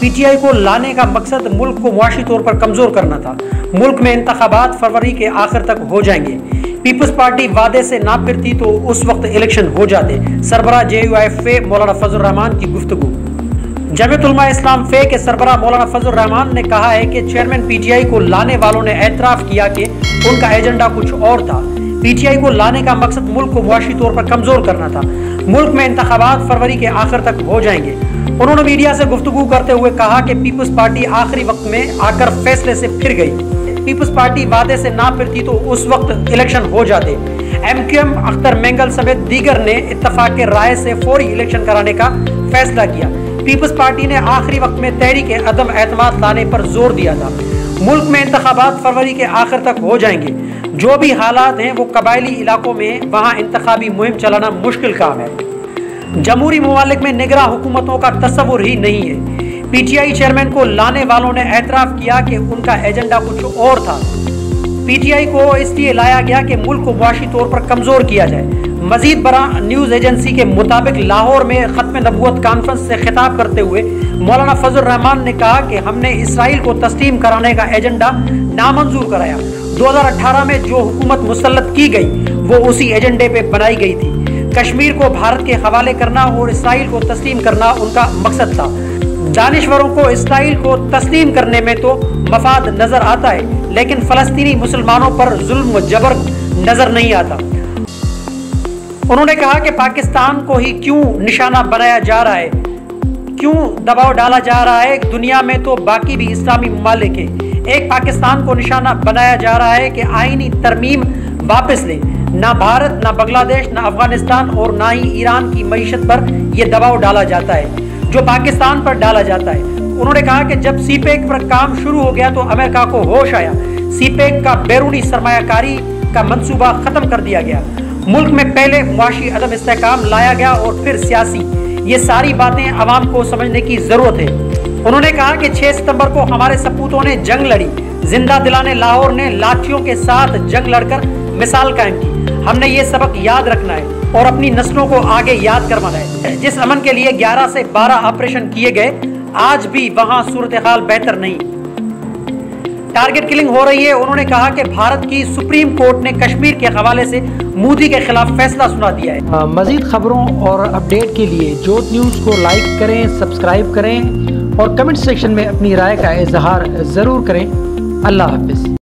P T I को लाने का मकसद मुल्क को मुआशी तौर पर कमज़ोर करना था। मुल्क में इंतखाबात फरवरी के आखिर तक हो जाएंगे। पीपल्स पार्टी वादे से ना फिरती तो उस वक्त इलेक्शन हो जाते। सरबराह JUIF मौलाना फजल रहमान की गुफ्तगू। जमीयत उलमा इस्लाम फे के सरबराह मौलाना फजल रहमान ने कहा है कि चेयरमैन PTI को लाने वालों ने एतराफ़ किया कि उनका एजेंडा कुछ और था। PTI को लाने का मकसद मुल्क को मुआशी तौर पर कमज़ोर करना था। मुल्क में इंतखाबात फरवरी के आखिर तक हो जाएंगे। उन्होंने मीडिया से गुफ्तगू करते हुए कहा कि पीपल्स पार्टी आखिरी वक्त में आकर फैसले से फिर गई। पीपल्स पार्टी वादे से ना फिरती तो उस वक्त इलेक्शन हो जाते। MQM अख्तर मेंगल समेत दीगर ने इत्तफाक राय से फौरी इलेक्शन कराने का फैसला किया। पीपल्स पार्टी ने आखिरी वक्त में तहरीक अदम एतमाद लाने पर जोर दिया था। मुल्क में इंतखाबात फरवरी के आखिर तक हो जाएंगे। जो भी हालात हैं वो कबायली इलाकों में वहाँ इंतखाबी मुहिम चलाना मुश्किल काम है। जमहूरी ममालिक में निगरां हुकूमतों का तस्वुर ही नहीं है। PTI चेयरमैन को लाने वालों ने एतराफ़ किया कि उनका एजेंडा कुछ और था। PTI को इसलिए लाया गया कि मुल्क को मुआशी तौर पर कमज़ोर किया जाए। मजीद बरा न्यूज़ एजेंसी के मुताबिक लाहौर में ख़त्म नबूवत कॉन्फ्रेंस से खिताब करते हुए मौलाना फजल रहमान ने कहा कि हमने इसराइल को तस्लीम कराने का एजेंडा नामंजूर कराया। 2018 में जो हुकूमत मुसल्लत की गई वो उसी एजेंडे पे बनाई गई थी। कश्मीर को भारत के हवाले करना और इसराइल को तस्लीम करना उनका मकसद था। दानिश्वरों को इसराइल को तस्लीम करने में तो मफाद नजर आता है, लेकिन फलस्तीनी मुसलमानों पर जुल्म व जबर नजर नहीं आता। उन्होंने कहा कि पाकिस्तान को ही क्यों निशाना बनाया जा रहा है, क्यों दबाव डाला जा रहा है। दुनिया में तो बाकी भी इस्लामी ममालिक हैं। एक पाकिस्तान को निशाना बनाया जा रहा है कि आईनी तरमीम वापस ले। ना भारत, ना बांग्लादेश, ना अफगानिस्तान और ना ही ईरान की मईशत पर यह दबाव डाला जाता है जो पाकिस्तान पर डाला जाता है। उन्होंने कहा कि जब CPEC पर काम शुरू हो गया तो अमेरिका को होश आया। CPEC का बैरूनी सरमायाकारी का मंसूबा ख़त्म कर दिया गया। मुल्क में पहले मुआशी अदम इस्तेहकाम लाया गया और फिर सियासी। ये सारी बातें आवाम को समझने की ज़रूरत है। उन्होंने कहा कि 6 सितंबर को हमारे सपूतों ने जंग लड़ी। जिंदा दिलाने लाहौर ने लाठियों के साथ जंग लड़कर मिसाल कायम की। हमने ये सबक याद रखना है और अपनी नस्लों को आगे याद करवाना है। जिस अमन के लिए 11 से 12 ऑपरेशन किए गए, आज भी वहाँ सूरत हाल बेहतर नहीं। टारगेट किलिंग हो रही है। उन्होंने कहा कि भारत की सुप्रीम कोर्ट ने कश्मीर के हवाले से मोदी के खिलाफ फैसला सुना दिया है। मजीद खबरों और अपडेट के लिए जोत न्यूज़ को लाइक करें, सब्सक्राइब करें और कमेंट सेक्शन में अपनी राय का इजहार ज़रूर करें। अल्लाह हाफिज़।